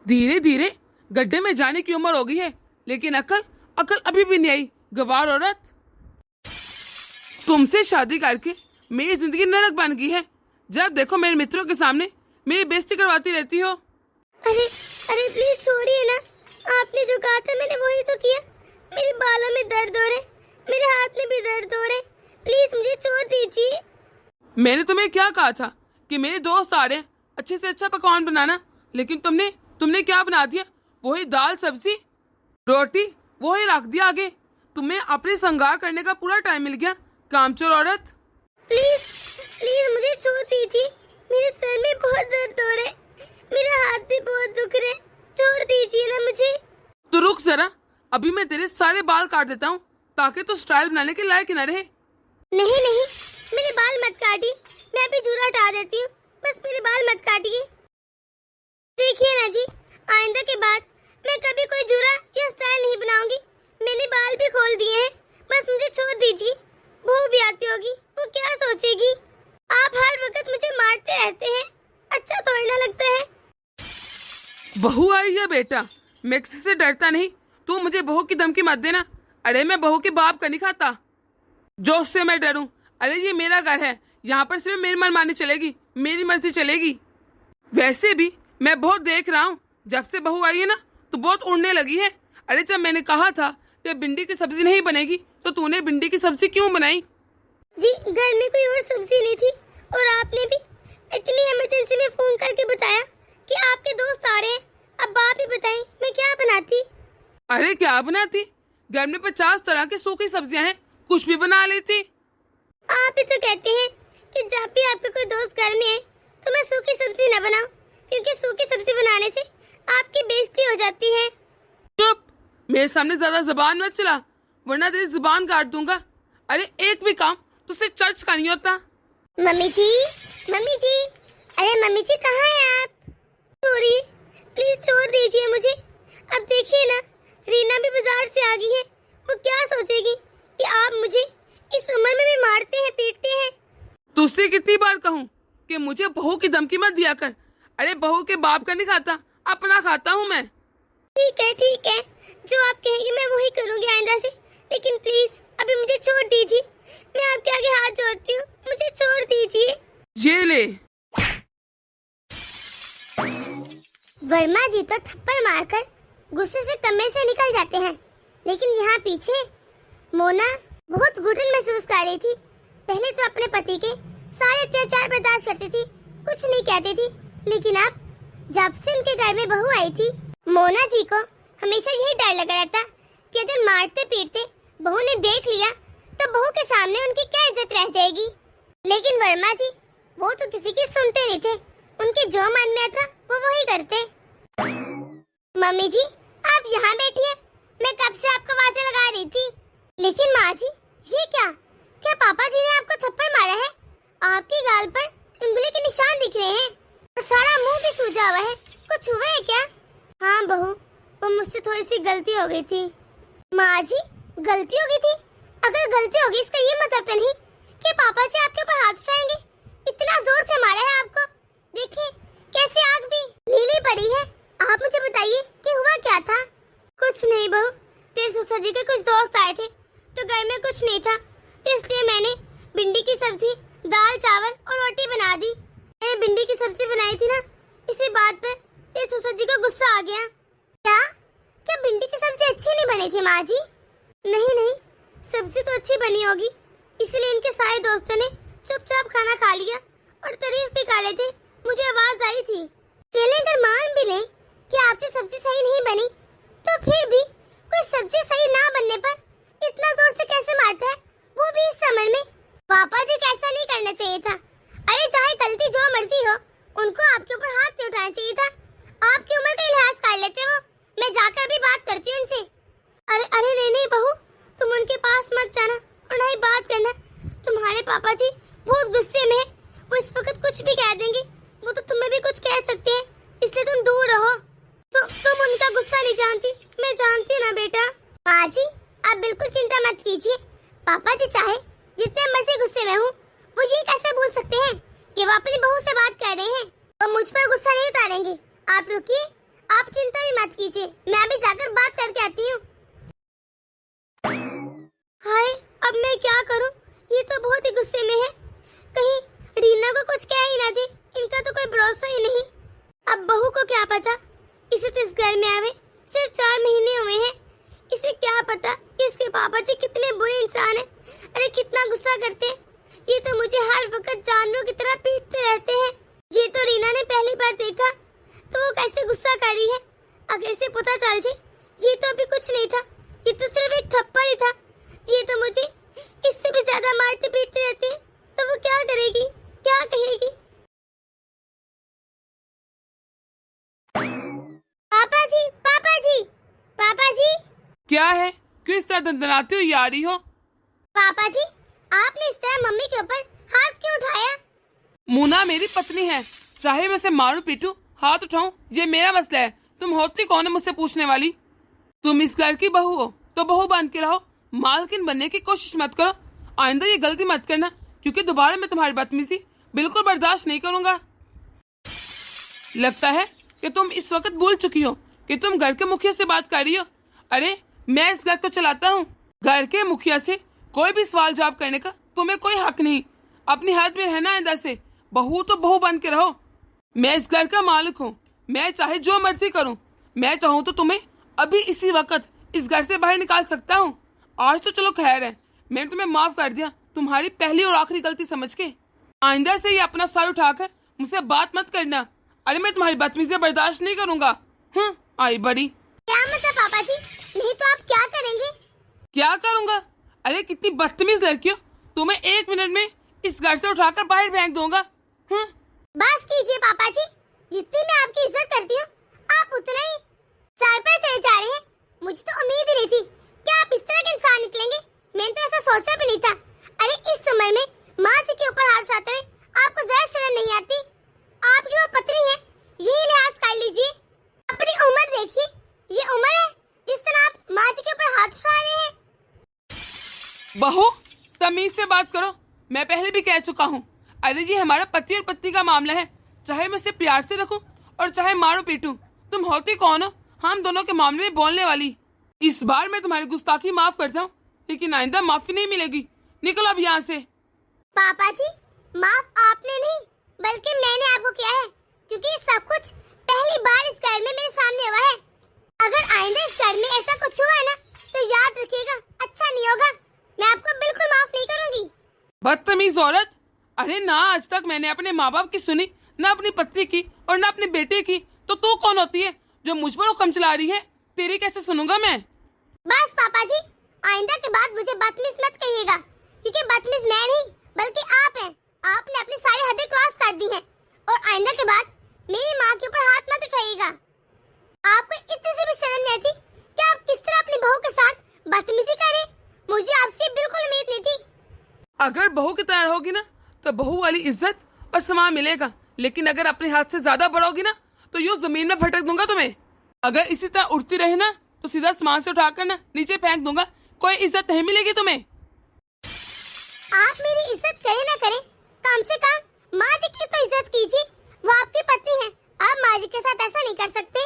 धीरे धीरे गड्ढे में जाने की उम्र हो गई है, लेकिन अकल अकल अभी भी नहीं आई। गवार औरत, तुमसे शादी करके मेरी जिंदगी नरक बन गई है। जब देखो मेरे मित्रों के सामने मेरी बेइज्जती करवाती रहती हो। अरे अरे प्लीज छोड़िए ना, आपने जो कहा था मैंने वही तो किया। मेरे बालों में दर्द हो रहे, मेरे हाथ में भी दर्द हो रहे, प्लीज मुझे छोड़ दीजिए। मैंने तुम्हें क्या कहा था कि मेरे दोस्त आ रहे हैं अच्छे से अच्छा पकवान बनाना, लेकिन तुमने क्या बना दिया? वही दाल सब्जी रोटी वही रख दिया आगे। तुम्हें अपने श्रृंगार करने का पूरा टाइम मिल गया, कामचोर औरत। प्लीज प्लीज मुझे छोड़ दीजिए, मेरे सर में बहुत दर्द हो रहा है, मेरा हाथ भी बहुत दुख रहा है, छोड़ दीजिए ना मुझे। तो रुक जरा, अभी मैं तेरे सारे बाल काट देता हूँ ताकि तू स्टाइल बनाने के लायक न रहे। नहीं नहीं, मेरे बाल मत काटिए, मैं अभी जूड़ा हटा देती हूँ, बस मेरे बाल मत काटिए। देखिए ना जी, आइंदा के बाद मैं कभी कोई जूड़ा या स्टाइल नहीं बनाऊंगी। मैंने बाल भी खोल दिए हैं, बस मुझे छोड़ दीजिए। बहू भी आती होगी, वो क्या सोचेगी? आप हर वक्त मुझे मारते रहते हैं, अच्छा थोड़ा ना लगता है। बहू आई है बेटा, मैं किसी से डरता नहीं। तू मुझे बहू की धमकी मत देना। अरे मैं बहू के बाप का नहीं खाता जो उससे मैं डरूं। अरे ये मेरा घर है, यहाँ पर सिर्फ मेरी मनमानी चलेगी, मेरी मर्जी चलेगी। वैसे भी मैं बहुत देख रहा हूँ, जब से बहू आई है ना तो बहुत उड़ने लगी है। अरे जब मैंने कहा था कि भिंडी की सब्जी नहीं बनेगी तो तूने भिंडी की सब्जी क्यों बनाई? जी घर में कोई और सब्जी नहीं थी, और आपने भी इतनी इमरजेंसी में फोन करके बताया कि आपके दोस्त आ रहे हैं। अब आप ही बताएं मैं क्या बनाती? अरे क्या बनाती? घर में 50 तरह की सूखी सब्जियां हैं, कुछ भी बना लेती। आप ही तो कहते हैं कि जब भी आपका कोई दोस्त घर में है तो मैं सूखी सब्जी न बनाऊं, क्योंकि सूखी सब्जी बनाने से आपकी बेइज्जती हो जाती है। चुप, मेरे सामने ज्यादा जुबान मत चला वरना तेरी जुबान काट दूंगा। अरे एक भी काम तुझसे चर्च का नहीं होता। मम्मी जी, मम्मी जी, अरे मम्मी जी कहाँ हैं आप? सॉरी, प्लीज छोड़ दीजिए मुझे। अब देखिए ना, रीना भी बाजार से आ गई है, वो क्या सोचेगी कि आप मुझे इस उम्र में भी मारते हैं पीटते हैं। तुझसे कितनी बार कहूँ कि मुझे बहू की धमकी मत दिया कर। अरे बहू के बाप का नहीं खाता, अपना खाता हूँ मैं। ठीक है, जो आप कहेंगे मैं वही करूँगी आइंदा से, लेकिन प्लीज अभी मुझे छोड़ दीजिए। मैं आपके आगे हाथ जोड़ती हूँ, मुझे छोड़ दीजिए। ये ले। वर्मा जी तो थप्पड़ मारकर गुस्से से कमरे से निकल जाते हैं, लेकिन यहाँ पीछे मोना बहुत घुटन महसूस कर रही थी। पहले तो अपने पति के सारे अत्याचार बर्दाश्त करती थी, कुछ नहीं कहती थी, लेकिन अब जब से उनके घर में बहू आई थी, मोना जी को हमेशा यही डर लगा रहता कि अगर मारते पीटते बहू ने देख लिया तो बहू के सामने उनकी क्या इज्जत रह जाएगी। लेकिन वर्मा जी वो तो किसी की सुनते नहीं थे, उनके जो मन में था वो वही करते। मम्मी जी आप यहाँ बैठिए, मैं कब से आपको आवाज़ें लगा रही थी। लेकिन माँ जी ये क्या पापा जी ने आपको थप्पड़ मारा है? आपकी गाल पर उंगली के निशान दिख रहे हैं और सारा मुंह भी सूजा हुआ है, कुछ हुआ है क्या? हाँ बहू, वो मुझसे थोड़ी सी गलती हो गई थी। माँ जी गलती हो गई थी? अगर गलती होगी इसका ये मतलब तो नहीं कि पापा जी आपके ऊपर हाथ उठाएंगे? इतना जोर से मारा है आपको, देखिए कैसे आग भी नीली पड़ी है। आप मुझे बताइए कि हुआ क्या था? कुछ नहीं बहू, तेरे ससुर जी के कुछ दोस्त आए थे तो घर में कुछ नहीं था, तो इसलिए मैंने भिंडी की सब्जी, दाल चावल और रोटी बना दी। मैंने भिंडी की सब्जी बनाई थी ना, इसी बात पर तेरे ससुर जी को गुस्सा आ गया। क्या भिंडी की सब्जी अच्छी नहीं बनी थी माँ जी? नहीं, सब्जी तो अच्छी बनी होगी, इसलिए इनके सारे दोस्तों ने चुपचाप खाना खा लिया और तारीफ भी कर रहे थे, मुझे आवाज आई थी। चलें अगर मान भी लें कि आपसे सब्जी सही नहीं बनी, तो फिर भी कोई सब्जी सही ना बनने पर इतना जोर से कैसे मारता है, वो भी इस समर में? पापा जी को ऐसा नहीं करना चाहिए था। अरे चाहे गलती जो मर्जी हो, उनको आपके ऊपर हाथ नहीं उठाना चाहिए था। आपकी उम्र का लिहाज कर लेते वो। मैं जाकर भी बात करती हूँ उनसे। अरे नहीं बहू, तुम उनके पास मत जाना और ना ही बात करना। तुम्हारे पापा जी बहुत गुस्से में हैं, वो इस वक्त कुछ भी कह देंगे, वो तो तुम्हें भी कुछ कह सकते हैं, इसलिए तुम दूर रहो। तुम उनका गुस्सा नहीं जानती, मैं जानती हूँ ना बेटा। माँ जी आप बिल्कुल चिंता मत कीजिए, पापा जी चाहे जितने मर्जी गुस्से में हूँ, वो ये कैसे बोल सकते हैं कि वो अपनी बहू से बात कर रहे हैं? वो मुझ पर गुस्सा नहीं उतारेंगे। आप रुकिए, आप चिंता भी मत कीजिए, मैं अभी जाकर बात करके आती हूँ। हाय, अब मैं क्या करूँ? ये तो बहुत ही गुस्से में है। कहीं रीना को कुछ कह ही ना दे, इनका तो कोई भरोसा ही नहीं। अब बहू को क्या पता, इसे तो इस घर में आवे सिर्फ 4 महीने हुए हैं। इसे क्या पता कि इसके पापा जी कितने बुरे इंसान हैं। अरे कितना गुस्सा करते हैं। ये तो मुझे हर वक्त जानवरों की तरह पीटते रहते हैं। ये तो रीना ने पहली बार देखा तो वो कैसे गुस्सा कर रही है। अगर इसे पता चल जाए ये तो अभी कुछ नहीं था, ये तो सिर्फ एक थप्पड़ ही था, ये तो मुझे इससे भी ज्यादा मारते पीटते रहते हैं, तो वो क्या करेगी, क्या कहेगी? पापा जी, पापा जी, पापा जी। क्या है? क्यों इस तरह दंदनाते हो यारी हो? पापा जी, आपने इस तरह मम्मी के ऊपर हाथ क्यों उठाया? मोना मेरी पत्नी है, चाहे मैं उसे मारूं पीटूं हाथ उठाऊं ये मेरा मसला है। तुम होती कौन है मुझसे पूछने वाली? तुम इस घर की बहू हो तो बहू बन के रहो, मालकिन बनने की कोशिश मत करो। आइंदा ये गलती मत करना, क्योंकि दोबारा मैं तुम्हारी बदतमीजी बिल्कुल बर्दाश्त नहीं करूंगा। लगता है कि तुम इस वक्त भूल चुकी हो कि तुम घर के मुखिया से बात कर रही हो। अरे मैं इस घर को चलाता हूँ, घर के मुखिया से कोई भी सवाल जवाब करने का तुम्हें कोई हक नहीं। अपनी हद में रहना है। से बहू तो बहू बन के रहो। मैं इस घर का मालिक हूँ, मैं चाहे जो मर्जी करूँ। मैं चाहूँ तो तुम्हें अभी इसी वक्त इस घर से बाहर निकाल सकता हूँ। आज तो चलो खैर है, मैंने तुम्हें माफ कर दिया तुम्हारी पहली और आखिरी गलती समझ के। आइंदा से ये अपना सर उठाकर मुझसे बात मत करना। अरे मैं तुम्हारी बदतमीजी बर्दाश्त नहीं करूंगा। आई बड़ी। क्या मतलब पापा जी? नहीं तो आप क्या करेंगे? क्या करूंगा? अरे कितनी बदतमीज लड़की हो, तुम्हें 1 मिनट में इस घर से उठाकर बाहर फेंक दूंगा। बस कीजिए पापा जी, जितनी मैं आपकी इज्जत करती हूँ आप उतना ही सर पर चढ़े जा रहे हैं। मुझे तो उम्मीद ही नहीं थी कि आप इस तरह के इंसान निकलेंगे। मैंने तो ऐसा सोचा भी नहीं था। अरे इस उम्र में माँ जी के ऊपर हाथ उठाते हुए आपको जरा शर्म नहीं आती? आपकी वो पत्नी है, यही लिहाज कर लीजिए। अपनी उम्र देखिए, ये उम्र है जिस तरह आप माँ जी के ऊपर हाथ उठा रहे हैं। बहू तमीज से बात करो, मैं पहले भी कह चुका हूँ। अरे जी हमारा पति और पत्नी का मामला है, चाहे मैं उसे प्यार से रखूं और चाहे मारूं पीटूं। तुम होती कौन हो हम दोनों के मामले में बोलने वाली? इस बार मैं तुम्हारी गुस्ताखी माफ करता हूँ, लेकिन आइंदा माफी नहीं मिलेगी। निकलो अब यहाँ से। पापा जी, माफ आपने नहीं बल्कि मैंने आपको किया है, क्योंकि सब कुछ पहली बार इस घर में मेरे सामने हुआ है। अगर आइंदा इस घर में ऐसा कुछ हुआ है ना तो याद रखिएगा, अच्छा नहीं होगा। मैं आपको बिल्कुल माफ नहीं करूंगी। बदतमीज औरत। अरे ना आज तक मैंने अपने माँ बाप की सुनी, ना अपनी पत्नी की और ना अपने बेटे की। तो तू कौन होती है जो मुझ पर हुक्म चला रही है? तेरी कैसे सुनूंगा मैं? बस पापा जी, आइंदा के बाद मुझे बदतमीज मत कहिएगा, क्योंकि बदतमीज मैं नहीं बल्कि आप हैं। आपने अपनी सारी हदें क्रॉस कर दी हैं और आइंदा के बाद मेरी माँ के ऊपर हाथ मत उठाइएगा। आपको इतनी सी भी शर्म नहीं आती कि आप किस तरह अपनी बहू के साथ बदतमीजी करें? मुझे आपसे बिल्कुल उम्मीद नहीं थी। अगर बहू की तरह रहोगी ना तो बहू वाली इज्जत और सम्मान मिलेगा, लेकिन अगर अपने हाथ से ज्यादा बढ़ोगी ना तो यूं जमीन में फटक दूंगा तुम्हें। अगर इसी तरह उड़ती रहे ना तो सीधा सामान से उठाकर ना नीचे फेंक दूंगा, कोई इज्जत नहीं मिलेगी तुम्हें। आप मेरी इज्जत करें ना करें, कम से कम माँ जी की तो इज्जत कीजिए। वो आपकी पत्नी है, आप माँ जी के साथ ऐसा नहीं कर सकते।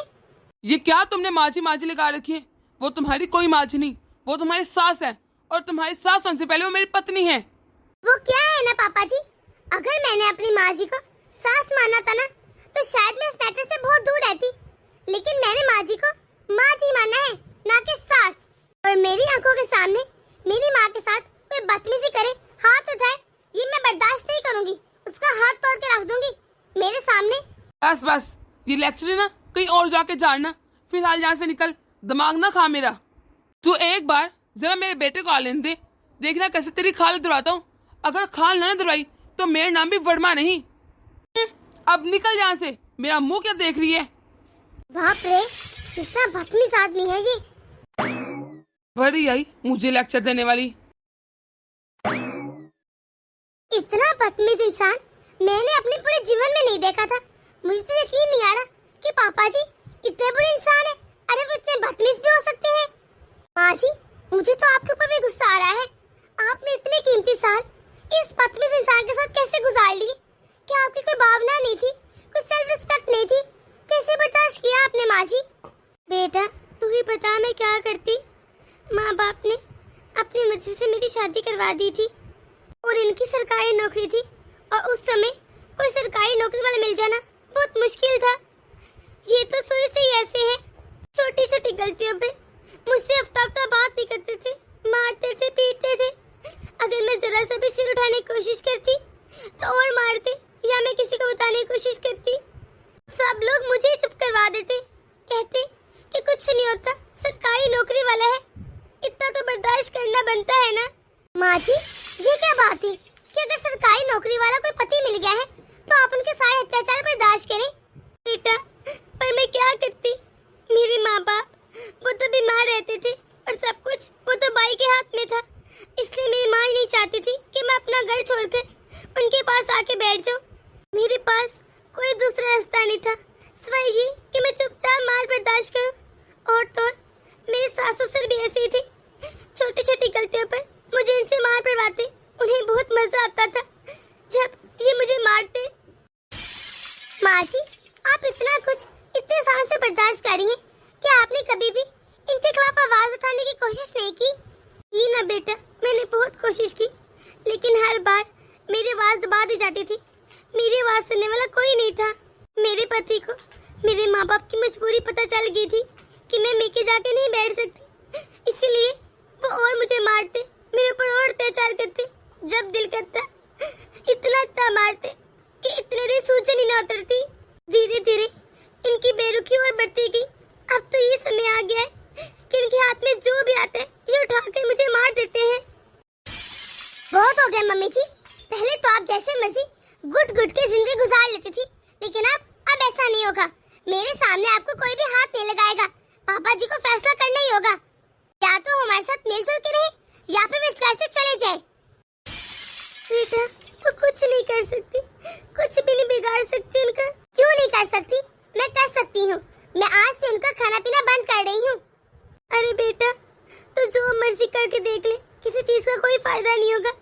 ये क्या तुमने माजी माजी लगा रखी है? वो तुम्हारी कोई माजी नहीं, वो तुम्हारी सास है, और तुम्हारी सास होने से पहले वो मेरी पत्नी है। वो क्या है ना पापा जी, अगर मैंने अपनी माँ जी को सास माना था ना तो शायद मैं इस मैटर से बहुत दूर रहती, लेकिन मैंने माँ जी को माँ जी माना है, ना कि सास। और मेरी आंखों के सामने मेरी माँ के साथ कोई बदतमीजी करे, हाथ उठाए, ये मैं बर्दाश्त नहीं करूंगी। उसका हाथ तोड़ के रख दूंगी मेरे सामने। बस बस, ये लेक्चर है ना, कहीं और जाके जानना। फिलहाल यहाँ से निकल, दिमाग ना खा मेरा। तू एक बार जरा मेरे बेटे को आ लेने दे, देखना कैसे तेरी खाल दरवाता हूँ। अगर खाल ना दरवाई तो मेरा नाम भी वर्मा नहीं। अब निकल यहाँ से, मेरा मुंह क्या देख रही है? बाप रे, कितना बदतमीज आदमी है ये। बड़ी आई मुझे लेक्चर देने वाली। इतना बदतमीज इंसान मैंने अपने पूरे जीवन में नहीं देखा था। मुझे तो यकीन नहीं आ रहा कि पापा जी इतने बुरे इंसान हैं। अरे वो इतने बदतमीज भी हो सकते हैं। माँ जी, मुझे तो आपके ऊपर भी गुस्सा आ रहा है। आपने इतने कीमती साल इस बदतमीज इंसान के साथ कैसे गुजार लिए? क्या आपकी कोई भावना नहीं थी, कोई सेल्फ रिस्पेक्ट नहीं थी? कैसे बर्दाश्त किया आपने माँ जी? बेटा तू ही बता मैं क्या करती। माँ बाप ने अपनी मर्जी से मेरी शादी करवा दी थी और इनकी सरकारी नौकरी थी, और उस समय कोई सरकारी नौकरी वाला मिल जाना बहुत मुश्किल था। ये तो शुरू से ही ऐसे हैं, छोटी छोटी गलतियों पे मुझसे हफ्ता बात नहीं करते थे, मारते थे, पीटते थे। अगर मैं जरा सा भी सिर उठाने की कोशिश करती तो और मारते, या मैं किसी को बताने की कोशिश करती सब लोग मुझे चुप करवा देते, कहते कि कुछ नहीं होता, सरकारी नौकरी वाला है, इतना तो बर्दाश्त करना बनता है ना। माँ जी ये क्या बात है कि अगर सरकारी नौकरी वाला कोई पति मिल गया है तो आप उनके सारे अत्याचार बर्दाश्त करें? बेटा पर मैं क्या करती, मेरे माँ बाप वो तो बीमार रहते थे और सब कुछ वो तो बाई के हाथ में था, इसलिए मेरी माँ ही नहीं चाहती थी कि मैं अपना घर छोड़कर उनके पास आके बैठ जाऊं। मेरे पास कोई दूसरा रास्ता नहीं था सिवाय ये कि मैं चुपचाप मार बर्दाश्त करूं। और तो मेरे सास ससुर भी ऐसे ही थे, छोटी छोटी गलतियों पर मुझे इनसे मार पड़वाते, उन्हें बहुत मजा आता था जब ये मुझे मारते। माँ जी आप इतना कुछ इतने सालों से बर्दाश्त कर रही हैं, क्या आपने कभी भी इनके खिलाफ आवाज उठाने की कोशिश नहीं की? ये ना बेटा मैंने बहुत कोशिश की, लेकिन हर बार मेरी आवाज दबा दी जाती थी। मेरी आवाज सुनने वाला कोई नहीं था। मेरे पति को मेरे माँ बाप की मजबूरी पता चल गई थी कि मैं मेके जाके नहीं बैठ सकती, इसलिए वो और मुझे मारते, मेरे ऊपर और अत्याचार करते। जब दिल करता इतना मारते कि इतने दिन सूजन ही न उतरती। धीरे धीरे इनकी बेरुखी और बढ़ती गई। अब तो ये समय आ गया है कि इनके हाथ में जो भी आता है ये उठाकर मुझे मार देते हैं। बहुत हो गया मम्मी जी, पहले तो आप जैसे मर्जी गुट गुट के जिंदगी गुजार लेती थी, लेकिन अब ऐसा नहीं होगा। मेरे सामने आपको कोई भी हाथ नहीं लगाएगा। पापा जी को फैसला करना ही होगा, या तो हमारे साथ मिलजुल के रहे या फिर इस घर से चले जाए। बेटा वो कुछ नहीं कर सकती, कुछ भी नहीं बिगाड़ सकती उनका। क्यों नहीं कर सकती? मैं कर सकती हूँ। मैं आज से उनका खाना पीना बंद कर रही हूँ। अरे बेटा तो जो मर्जी करके देख ले, किसी चीज का कोई फायदा नहीं होगा।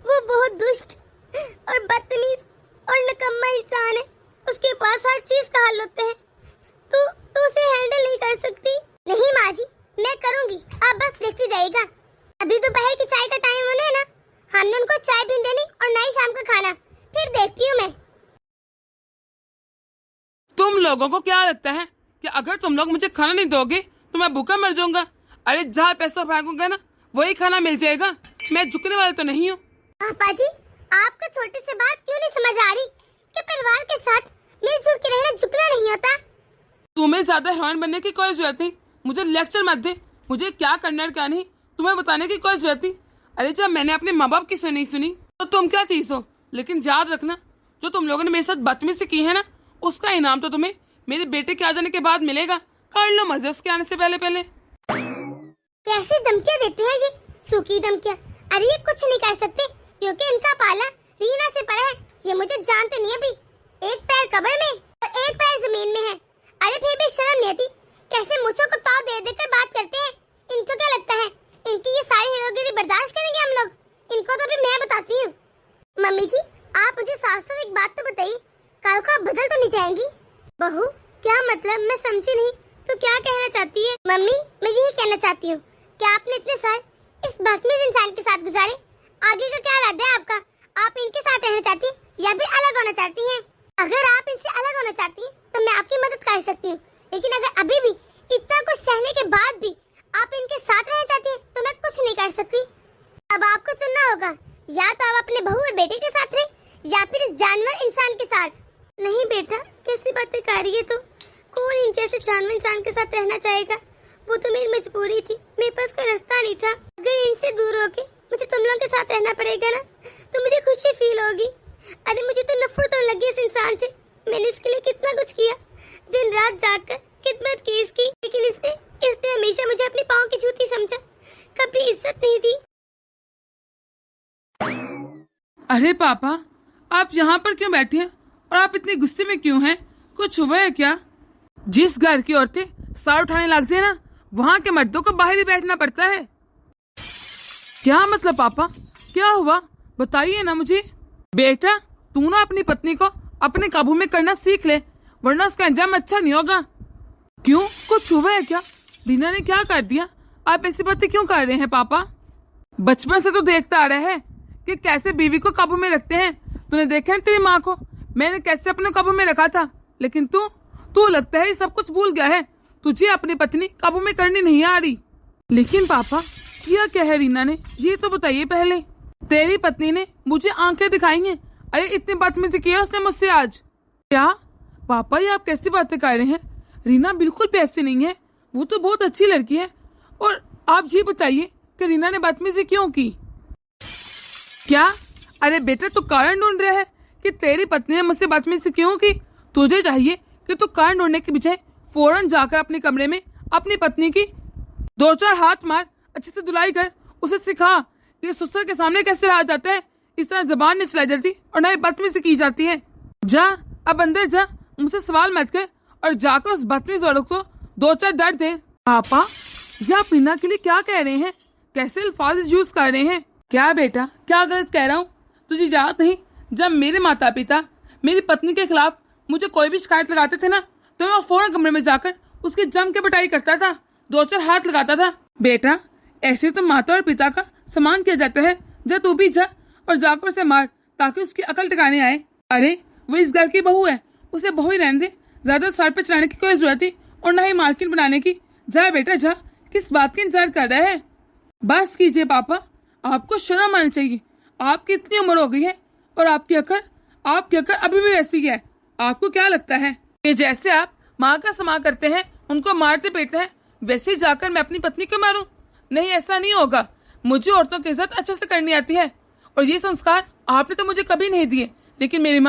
वो बहुत दुष्ट और बदतमीज और निकम्मा इंसान है, उसके पास हर चीज का हल होता है। तू उसे हैंडल नहीं कर सकती। नहीं माँ जी मैं करूँगी, आप बस देखती जाइएगा। अभी दोपहर की चाय का टाइम होना है ना, हमने उनको चाय भी देनी और ना ही शाम का खाना, फिर देखती हूँ मैं। तुम लोगों को क्या लगता है कि अगर तुम लोग मुझे खाना नहीं दोगे तो मैं भूखा मर जाऊंगा? अरे जहाँ पैसा फेंकूंगा ना वही खाना मिल जाएगा, मैं झुकने वाला तो नहीं हूँ। पापा जी आपको छोटी सी बात क्यों नहीं समझ आ रही कि परिवार के साथ मिलजुल के रहना झुकना नहीं होता? तुम्हें ज्यादा हैरान बनने की कोई जरूरत नहीं, मुझे लेक्चर मत दे। मुझे क्या करना है क्या नहीं तुम्हें बताने की कोई जरूरत नहीं। अरे जब मैंने अपने माँ बाप की सुनी तो तुम क्या चीज हो, लेकिन याद रखना जो तुम लोगों ने मेरे साथ बदतमीजी की है ना, उसका इनाम तो तुम्हें मेरे बेटे के आ जाने के बाद मिलेगा। कर लो मजे उसके आने से पहले। कैसे धमकियाँ देते हैं ये, सूखी धमकियाँ। अरे ये कुछ नहीं कर सकते क्योंकि इनका पाला रीना से पड़ा है। ये मुझे जानते नहीं, अभी एक पैर कब्र में और एक पैर जमीन में है। अरे फिर भी शर्म नहीं आती, कैसे मुझको को ताव दे देकर बात करते हैं। इनको क्या लगता है इनकी ये सारी हीरोगिरी बर्दाश्त करेंगे हम लोग? इनको तो अभी मैं बताती हूँ। मम्मी जी आप मुझे साफ साफ एक बात तो बताइए, कल को आप बदल तो नहीं जाएंगी? बहू क्या मतलब, मैं समझी नहीं, तो क्या कहना चाहती है? मम्मी मैं यही कहना चाहती हूँ कि आपने इतने साल इस बदतमीज इंसान के साथ गुजारे, आगे का क्या इरादा है आपका? आप इनके साथ रहना चाहती हैं या फिर अलग होना चाहती हैं? अगर आप इनसे अलग होना चाहती हैं तो मैं आपकी मदद कर सकती हूँ, लेकिन अगर अभी भी इतना कुछ सहने के बाद भी आप इनके साथ रहना चाहती हैं तो मैं कुछ नहीं कर सकती। अब आपको चुनना होगा, या तो आप अपने बहू और बेटे के साथ रहें या फिर इस जानवर इंसान के साथ। नहीं बेटा कैसी बातें कर रही है तो, कौन इन जैसे जानवर इंसान के साथ रहना चाहेगा? वो तो मेरी मजबूरी थी, मेरे पास कोई रास्ता नहीं था। अगर इनसे दूर होके मुझे तुम लोगों के साथ रहना पड़ेगा ना तो मुझे खुशी फील होगी। अरे मुझे तो नफरत तो लगी इस इंसान से, मैंने इसके लिए कितना कुछ किया, दिन रात जागकर खिदमत की इसकी, लेकिन इसने हमेशा मुझे अपने पाँव की जूती समझा, कभी इज्जत नहीं दी। अरे पापा आप यहाँ पर क्यों बैठे हैं और आप इतने गुस्से में क्यों हैं? कुछ हुआ है क्या? जिस घर की औरतें सार उठाने लग जाए ना वहाँ के मर्दों को बाहर ही बैठना पड़ता है। क्या मतलब पापा, क्या हुआ बताइए ना मुझे। बेटा तू ना अपनी पत्नी को अपने काबू में करना सीख ले, वरना उसका अंजाम अच्छा नहीं होगा। क्यों, कुछ हुआ है क्या? रीना ने क्या कर दिया? आप ऐसी बातें क्यों कर रहे हैं पापा? बचपन से तो देखता आ रहा है कि कैसे बीवी को काबू में रखते हैं। तूने देखा है तेरी माँ को, मैंने कैसे अपने काबू में रखा था, लेकिन तू लगता है ये सब कुछ भूल गया है। तुझे अपनी पत्नी काबू में करनी नहीं आ रही। लेकिन पापा, किया क्या है रीना ने, ये तो बताइए पहले। तेरी पत्नी ने मुझे आंखें दिखाई हैं। अरे इतनी बदतमीजी की है उसने मुझसे आज। क्या पापा, ये आप कैसी बातें कर रहे हैं? रीना बिल्कुल भी ऐसी नहीं है, वो तो बहुत अच्छी लड़की है। और आप ये बताइए कि रीना ने बदतमीजी क्यों की? क्या? अरे बेटा, तू कारण ढूंढ रहा है कि तेरी पत्नी ने मुझसे बदतमीजी क्यों की? तुझे चाहिए कि तू कारण ढूंढने के बजाय फौरन जाकर अपने कमरे में अपनी पत्नी की 2-4 हाथ मार, अच्छे से धुलाई कर, उसे सिखा कि ससुर के सामने कैसे रहा जाता है। इस तरह जबान नहीं चलाई जाती और ना ही बदतमीजी की जाती है। जा, अब अंदर जा, मुझसे सवाल मत कर और जाकर उस बदतमीज औरत को 2-4 दर्द दे। पापा, ये आप रीना के लिए क्या कह रहे हैं? कैसे अल्फाज यूज कर रहे हैं? क्या बेटा, क्या गलत कह रहा हूँ? तुझे याद नहीं, जब मेरे माता पिता मेरी पत्नी के खिलाफ मुझे कोई भी शिकायत लगाते थे ना, तो मैं फौरन कमरे में जाकर उसकी जम के पिटाई करता था, 2-4 हाथ लगाता था। बेटा, ऐसे तो माता और पिता का सम्मान किया जाता है। जा तू भी जा और जाकर उसे मार, ताकि उसकी अकल ठिकाने आए। अरे वो इस घर की बहू है, उसे बहू ही रहने दे। ज्यादा सर पे चढ़ाने की कोई जरूरत नहीं और ना ही मालकिन बनाने की। जा बेटा जा, किस बात की इंतजार कर रहा है? बस कीजिए पापा, आपको शर्म आनी चाहिए। आपकी इतनी उम्र हो गई है और आपकी अकल अभी भी वैसी है। आपको क्या लगता है कि जैसे आप माँ का समा करते हैं, उनको मारते पीटते हैं, वैसे ही जाकर मैं अपनी पत्नी को मारूं? नहीं, ऐसा नहीं होगा। मुझे औरतों की इज्जत अच्छे से करनी आती है और ये संस्कार आपने तो मुझे कभी नहीं दिए, लेकिन मेरी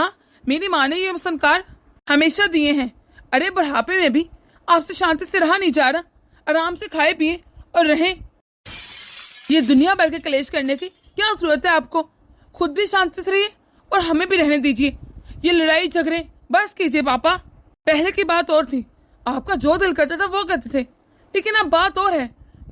माँ ने ये संस्कार हमेशा दिए हैं। अरे बुढ़ापे में भी आपसे शांति से रहा नहीं जा रहा। आराम से खाए पिए और रहें। ये दुनिया भर के कलेश करने की क्या जरूरत है आपको? खुद भी शांति से रहिए और हमें भी रहने दीजिए। ये लड़ाई झगड़े बस कीजिए पापा। पहले की बात और थी, आपका जो दिल करता था वो करते थे, लेकिन अब बात और है।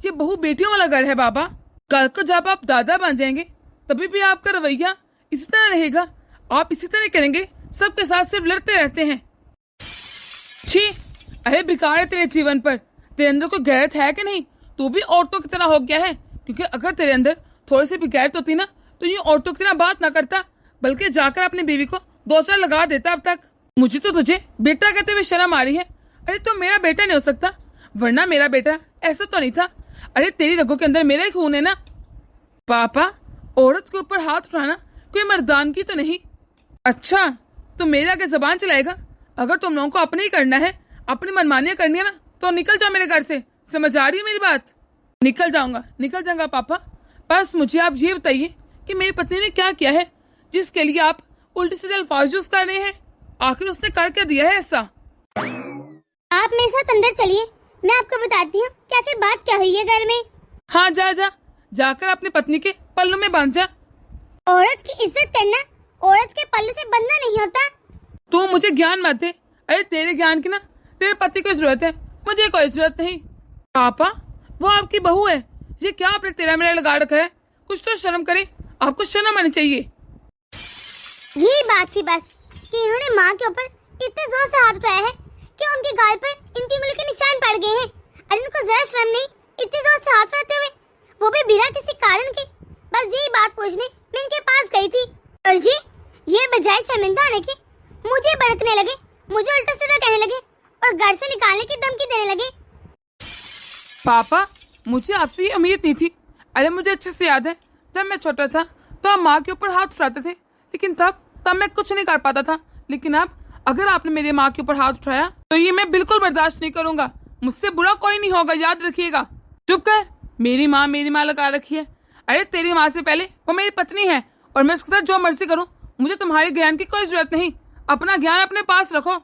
ये बहू बेटियों वाला घर है बाबा। कल को जब आप दादा बन जाएंगे तभी भी आपका रवैया इसी तरह रहेगा। आप इसी तरह करेंगे, सबके साथ सिर्फ लड़ते रहते हैं। छी, अरे बेकार है तेरे जीवन पर। तेरे अंदर कोई गैरत है कि नहीं? तू भी औरतों की तरह हो गया है। क्योंकि अगर तेरे अंदर थोड़ी सी भी गैरत होती ना, तो ये औरतों की तरह बात ना करता, बल्कि जाकर अपनी बीवी को 2-4 लगा देता। अब तक मुझे तो तुझे बेटा कहते हुए शर्म आ रही है। अरे तुम मेरा बेटा नहीं हो सकता, वरना मेरा बेटा ऐसा तो नहीं था। अरे तेरी रगों के अंदर मेरा ही खून है ना। पापा, औरत के ऊपर हाथ उठाना कोई मर्दान की तो नहीं। अच्छा, तो मेरे आगे जबान चलाएगा? अगर तुम लोगों को अपने ही करना है, अपनी मनमानियां करनी है ना, तो निकल जाओ मेरे घर से। समझ आ रही है मेरी बात? निकल जाऊंगा पापा। बस मुझे आप ये बताइए कि मेरी पत्नी ने क्या किया है जिसके लिए आप उल्टे सीधे अल्फाज यूज कर रहे हैं? आखिर उसने कर क्या दिया है ऐसा? आप मेरे साथ अंदर चलिए, मैं आपको बताती हूँ कि आखिर बात क्या हुई है घर में। हाँ, जाकर अपनी पत्नी के पल्लू में बांध जा। औरत की इज्जत करना औरत के पल्लू से बंधना नहीं होता। तू मुझे ज्ञान मत दे। अरे तेरे ज्ञान की ना तेरे पति को जरूरत है, मुझे कोई जरूरत नहीं। पापा, वो आपकी बहू है, ये क्या आपने तेरा मेरा लगा रखा है? कुछ तो शर्म करें, आपको शर्म आनी चाहिए। यही बात थी बस कि इन्होंने माँ के ऊपर इतने जोर से हाथ उठाया है कि उनके गाल पर इनकी उंगली के निशान पड़ गए हैं। अरे इनको जरा शर्म नहीं, इतने जोर से हाथ उठाते हुए, वो भी बिना किसी कारण के। बस यही बात पूछने मैं इनके पास गई थी और ये बजाय शर्मिंदा होने के मुझे भड़कने लगे, मुझे उल्टा सीधा कहने लगे और घर से निकालने की धमकी देने लगे। पापा, मुझे आपसे ये उम्मीद नहीं थी। अरे मुझे अच्छे से याद है, जब मैं छोटा था तो आप माँ के ऊपर हाथ उठाते थे, लेकिन तब मैं कुछ नहीं कर पाता था। लेकिन अब अगर आपने मेरी माँ के ऊपर हाथ उठाया तो ये मैं बिल्कुल बर्दाश्त नहीं करूंगा। मुझसे बुरा कोई नहीं होगा, याद रखिएगा। चुप कर, मेरी माँ लगा रखी है। अरे तेरी माँ से पहले वो मेरी पत्नी है और मैं उसके साथ जो मर्जी करूँ। मुझे तुम्हारे ज्ञान की कोई जरूरत नहीं, अपना ज्ञान अपने पास रखो।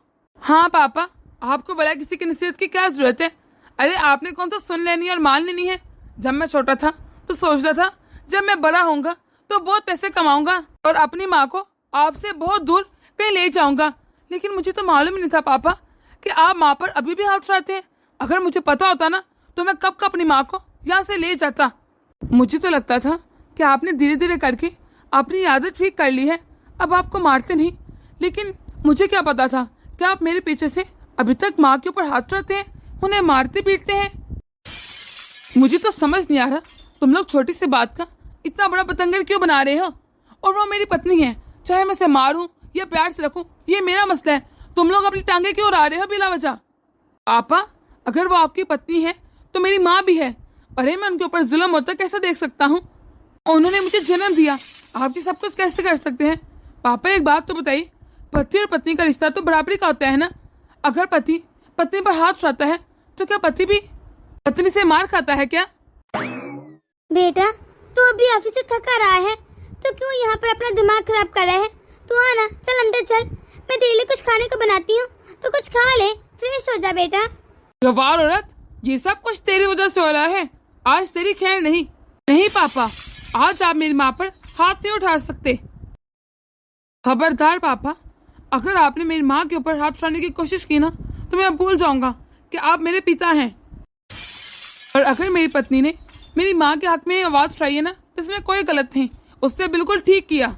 हाँ पापा, आपको भला किसी की नसीहत की क्या जरूरत है? अरे आपने कौन सा सुन लेनी और मान लेनी है? जब मैं छोटा था तो सोचता था जब मैं बड़ा होऊंगा तो बहुत पैसे कमाऊंगा और अपनी माँ को आपसे बहुत दूर कहीं ले जाऊंगा। लेकिन मुझे तो मालूम ही नहीं था पापा कि आप माँ पर अभी भी हाथ उठाते हैं। अगर मुझे पता होता ना तो मैं कब का अपनी माँ को यहाँ से ले जाता। मुझे तो लगता था कि आपने धीरे धीरे करके अपनी आदत ठीक कर ली है, अब आपको मारते नहीं। लेकिन मुझे क्या पता था क्या आप मेरे पीछे से अभी तक माँ के ऊपर हाथ उठाते हैं, उन्हें मारते पीटते हैं? मुझे तो समझ नहीं आ रहा तुम लोग छोटी सी बात का इतना बड़ा पतंगर क्यों बना रहे हो। और वो मेरी पत्नी है, चाहे मैं उसे मारूं या प्यार से रखूं, ये मेरा मसला है। तुम लोग अपनी टांगे क्यों उड़ा रहे हो बिला वजह? पापा, अगर वो आपकी पत्नी है तो मेरी माँ भी है। अरे मैं उनके ऊपर जुल्म होता कैसे देख सकता हूँ? उन्होंने मुझे जन्म दिया, आप भी सब कुछ कैसे कर सकते हैं? पापा एक बात तो बताइए, पति और पत्नी का रिश्ता तो बराबरी का होता है ना? अगर पति पत्नी पर हाथ उठाता है तो क्या पति भी पत्नी से मार खाता है क्या? बेटा, तू अभी ऑफिस से थका रहा है तो क्यों यहाँ पर अपना दिमाग खराब कर रहा है? तू आना, चल अंदर चल, मैं तेरे लिए कुछ खाने को बनाती हूँ, तो कुछ खा ले, फ्रेश हो जा बेटा। गवार औरत, ये सब कुछ तेरी वजह से हो रहा है। आज तेरी खैर नहीं। नहीं पापा, आज आप मेरी माँ पर हाथ नहीं उठा सकते। खबरदार पापा, अगर आपने मेरी माँ के ऊपर हाथ उठाने की कोशिश की ना तो मैं भूल जाऊंगा कि आप मेरे पिता हैं। और अगर मेरी पत्नी ने मेरी माँ के हक में आवाज उठाई है ना, इसमें कोई गलत नहीं, उसने बिल्कुल ठीक किया।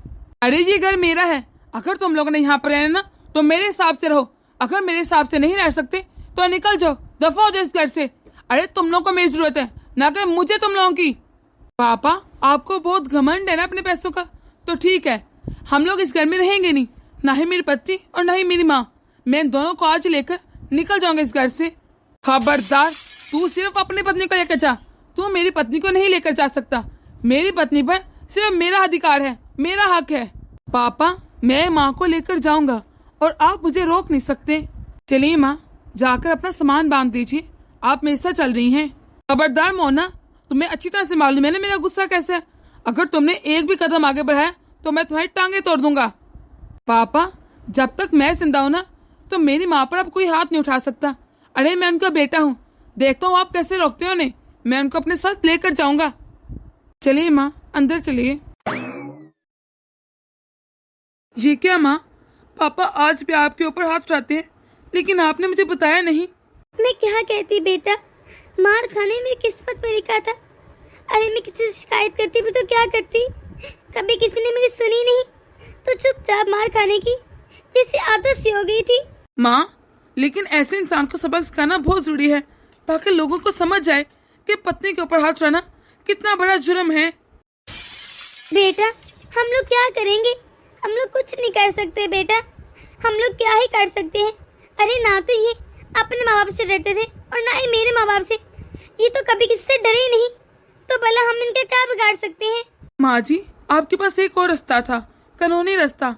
अरे ये घर मेरा है, अगर तुम लोगों ने यहाँ पर रहना ना तो मेरे हिसाब से रहो, अगर मेरे हिसाब से नहीं रह सकते तो निकल जाओ, दफा हो जाओ इस घर से। अरे तुम लोगों को मेरी जरूरत है, ना कि मुझे तुम लोगों की। पापा, आपको बहुत घमंड है ना अपने पैसों का, तो ठीक है, हम लोग इस घर में रहेंगे नहीं, ना ही मेरी पत्नी और ना ही मेरी माँ। मैं इन दोनों को आज लेकर निकल जाऊंगा इस घर से। खबरदार, तू सिर्फ अपनी पत्नी को लेकर जा, तू मेरी पत्नी को नहीं लेकर जा सकता। मेरी पत्नी पर सिर्फ मेरा अधिकार है, मेरा हक है। पापा, मैं माँ को लेकर जाऊंगा और आप मुझे रोक नहीं सकते। चलिए माँ, जाकर अपना सामान बांध दीजिए, आप मेरे साथ चल रही हैं। खबरदार मोना, तुम्हें अच्छी तरह से मालूम है ना मेरा गुस्सा कैसा है। अगर तुमने एक भी कदम आगे बढ़ाया तो मैं तुम्हारी टांगे तोड़ दूंगा। पापा, जब तक मैं जिंदा हूं ना तो मेरी माँ पर अब कोई हाथ नहीं उठा सकता। अरे मैं उनका बेटा हूँ, देखता हूँ आप कैसे रोकते हो उन्हें, मैं उनको अपने साथ लेकर जाऊंगा। चलिए माँ, अंदर चलिए। ये क्या माँ, पापा आज भी आपके ऊपर हाथ उठाते हैं, लेकिन आपने मुझे बताया नहीं। मैं क्या कहती बेटा, मार खाने मेरी किस्मत में लिखा था। अरे मैं किसी से शिकायत करती भी तो क्या करती, कभी किसी ने मेरी सुनी नहीं, तो चुपचाप मार खाने की जैसी आदत सी हो गई थी। माँ, लेकिन ऐसे इंसान को सबक सिखाना बहुत जरूरी है, ताकि लोगों को समझ जाए कि पत्नी के ऊपर हाथ उठाना कितना बड़ा जुर्म है। बेटा, हम लोग क्या करेंगे? हम लोग कुछ नहीं कर सकते बेटा, हम लोग क्या ही कर सकते हैं। अरे ना तो ये अपने माँ बाप से डरते थे और ना ही मेरे माँ बाप से, ये तो कभी किसी से डरे ही नहीं, तो भला हम इनका क्या बिगाड़ सकते हैं? माँ जी, आपके पास एक और रास्ता था, कानूनी रास्ता।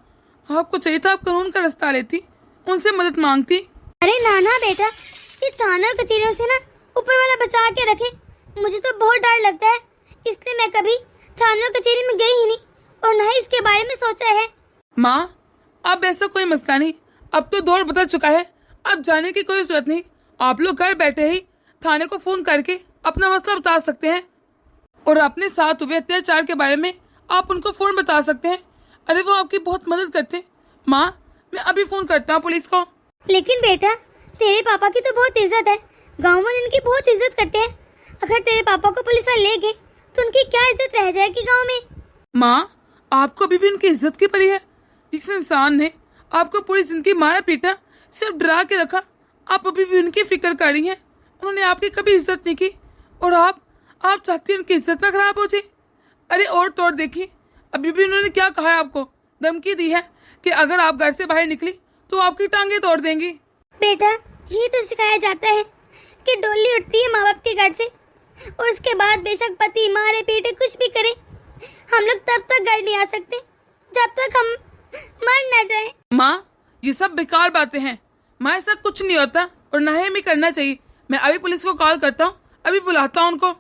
आपको चाहिए था आप कानून का रास्ता लेती, उनसे मदद मांगती। अरे ना बेटा, ये थाना और कचहरियों से ना ऊपर वाला बचा के रखे। मुझे तो बहुत डर लगता है, इसलिए मैं कभी थाना और कचहरी में गई ही नहीं और ना ही इसके बारे में सोचा है। माँ, अब ऐसा कोई मसला नहीं, अब तो दौर बदल चुका है, अब जाने की कोई जरूरत नहीं। आप लोग घर बैठे ही थाने को फोन करके अपना मसला बता सकते हैं और अपने साथ हुए अत्याचार के बारे में आप उनको फोन बता सकते हैं। अरे वो आपकी बहुत मदद करते हैं। माँ, मैं अभी फोन करता हूँ पुलिस को। लेकिन बेटा, तेरे पापा की तो बहुत इज्जत है, गाँव वाले इनकी बहुत इज्जत करते हैं। अगर तेरे पापा को पुलिस वाले ले गए तो उनकी क्या इज्जत रह जाएगी गाँव में? माँ, आपको अभी भी उनकी इज्जत की पड़ी है। जिस इंसान ने आपको पूरी जिंदगी मारा पीटा, सिर्फ डरा के रखा, आप अभी भी उनकी फिक्र कर रही हैं। उन्होंने आपकी कभी इज्जत नहीं की और आप चाहती हैं उनकी इज्जत ना खराब हो जाए। अरे और तोड़ देखिए, अभी भी उन्होंने क्या कहा है आपको, धमकी दी है कि अगर आप घर से बाहर निकली तो आपकी टांगे तोड़ देंगी। बेटा, ये तो सिखाया जाता है कि डोली उठती है माँ बाप के घर से और उसके बाद बेशक पति मारे पीटे कुछ भी करे, हम लोग तब तक घर नहीं आ सकते जब तक हम मर न जाए। माँ, ये सब बेकार बातें हैं। माँ, ऐसा कुछ नहीं होता और ना ही हमें करना चाहिए। मैं अभी पुलिस को कॉल करता हूँ, अभी बुलाता हूँ उनको।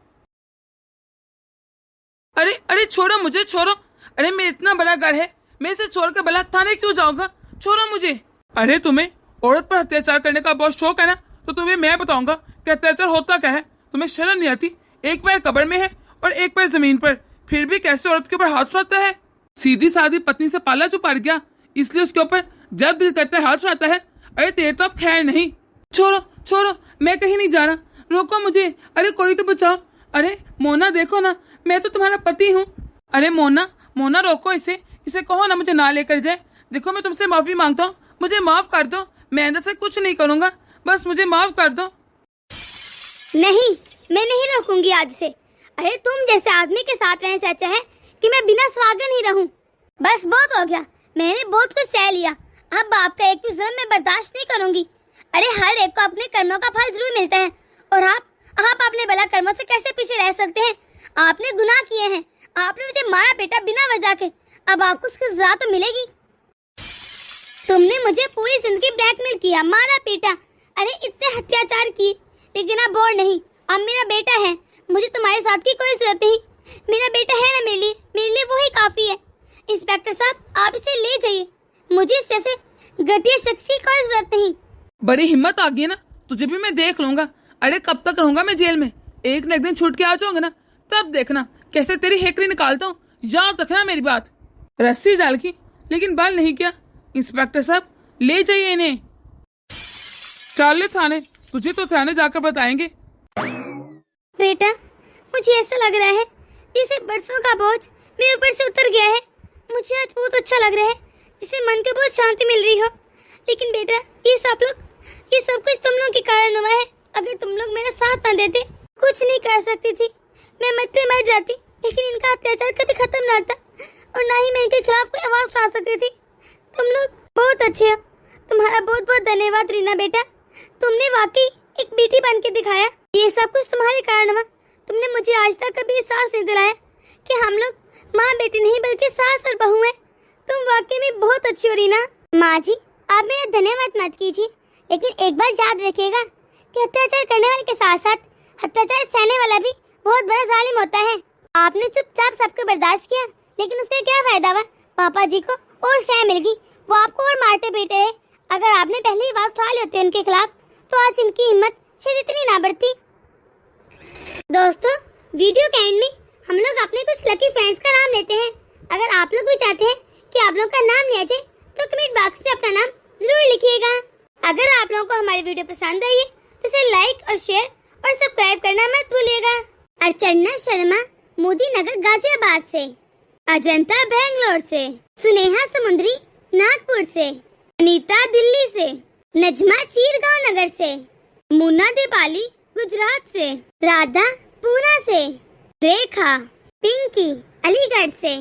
अरे छोड़ो मुझे, छोड़ो। अरे मेरा इतना बड़ा घर है, मैं इसे छोड़ कर भला थाने क्यों जाऊंगा? छोड़ो मुझे। अरे तुम्हें औरत पर अत्याचार करने का बहुत शौक है ना, तो तुम्हें मैं बताऊंगा कि अत्याचार होता क्या है। तुम्हें शर्म नहीं आती? एक पैर कब्र में है और एक पैर जमीन पर, फिर भी कैसे औरत के ऊपर हाथ उठाता है? सीधी सादी पत्नी से पाला जो पड़ गया, इसलिए उसके ऊपर जब दिल करता है हाथ उठाता है। अरे तेरे तो अब खैर नहीं। छोड़ो, मैं कहीं नहीं जा रहा, रोको मुझे। अरे कोई तो बचाओ। अरे मोना, देखो ना, मैं तो तुम्हारा पति हूँ। अरे मोना रोको इसे कहो ना मुझे ना लेकर जाए। देखो मैं तुमसे माफी मांगता हूँ, मुझे माफ कर दो, मैं अंदर से कुछ नहीं करूँगा, बस मुझे माफ कर दो। नहीं, मैं नहीं रोकूंगी आज से। अरे तुम जैसे आदमी के साथ रहने से अच्छा है कि मैं बिना स्वागत ही रहूं। बस बहुत हो गया, मैंने बहुत कुछ सह लिया। अब बाप का एक भी जुल्म मैं बर्दाश्त नहीं करूंगी। अरे हर एक को अपने कर्मों का फल जरूर मिलता है, और आप अपने भला कर्मों से कैसे पीछे रह सकते हैं? आपने गुनाह किए हैं, आपने मुझे मारा बेटा बिना वजह के, अब आपको उसकी सजा तो मिलेगी। तुमने मुझे पूरी जिंदगी ब्लैकमेल किया, मारा पीटा, अरे इतने अत्याचार किए, लेकिन अब और नहीं। अब मेरा बेटा है, मुझे तुम्हारे साथ की कोई जरूरत नहीं। मेरा बेटा है ना मेरे लिए वो ही काफी है। इंस्पेक्टर साहब, आप इसे ले जाइए, मुझे इस जैसे घटिया शख्स की कोई जरूरत नहीं। बड़ी हिम्मत आ गई ना, तुझे भी मैं देख लूंगा। अरे कब तक रहूंगा मैं जेल में? एक न एक दिन छूट के आ जाऊंगा ना, तब देखना कैसे तेरी हेकड़ी निकालता हूँ। याद रखना मेरी बात। रस्सी डाल की, लेकिन बाल नहीं किया। इंस्पेक्टर साहब, ले जाइए इन्हें। चल ले थाने, तुझे तो थाने जाकर बताएंगे। बेटा, मुझे ऐसा लग रहा है जैसे बरसों का बोझ मेरे ऊपर से उतर गया है। मुझे आज बहुत अच्छा लग रहा है, जिससे मन को बहुत शांति मिल रही हो। लेकिन बेटा, ये सब कुछ तुम लोग के कारण हुआ है। अगर तुम लोग मेरा साथ न देते, कुछ नहीं कर सकती थी। मैं मर जाती, लेकिन इनका अत्याचार कभी खत्म ना होता, और ना ही मैं इनके खिलाफ कोई आवाज उठा सकती थी। तुम लोग बहुत अच्छे हो, तुम्हारा बहुत बहुत धन्यवाद रीना बेटा। तुमने वाकई एक बेटी बन के दिखाया। ये सब कुछ तुम्हारे कारण हुआ। तुमने मुझे आज तक कभी एहसास नहीं दिलाया कि हम लोग माँ बेटी नहीं बल्कि सास और बहू हैं। तुम वाकई में बहुत अच्छी हो रीना। माँ जी, आप मेरा धन्यवाद मत कीजिए, लेकिन एक बात याद रखिएगा कि अत्याचार करने वाले के साथ साथ अत्याचार सहने वाला भी बहुत बड़ा जालिम होता है। आपने चुपचाप सबको बर्दाश्त किया, लेकिन उसका क्या फायदा हुआ? पापा जी को और शय मिल गई, वो आपको और मारते पीटे रहे। अगर आपने पहले ही आवाज उठा ली होती उनके खिलाफ, तो आज इनकी हिम्मत शायद इतनी ना बढ़ती। दोस्तों, वीडियो के एंड में हम लोग अपने कुछ लकी फैंस का नाम लेते हैं। अगर आप लोग भी चाहते हैं कि आप लोग का नाम लिया जाए, तो कमेंट बॉक्स में अपना नाम जरूर लिखिएगा। अगर आप लोगों को हमारी वीडियो पसंद आई है, तो इसे लाइक और शेयर और सब्सक्राइब करना मत भूलिएगा। अर्चना शर्मा, मोदी नगर गाजियाबाद से, अजंता बेंगलोर से, सुनेहा समुद्री नागपुर से, अनीता दिल्ली से, नजमा चीरगांव नगर से, मुन्ना दीपाली गुजरात से, राधा पूना से, रेखा पिंकी अलीगढ़ से।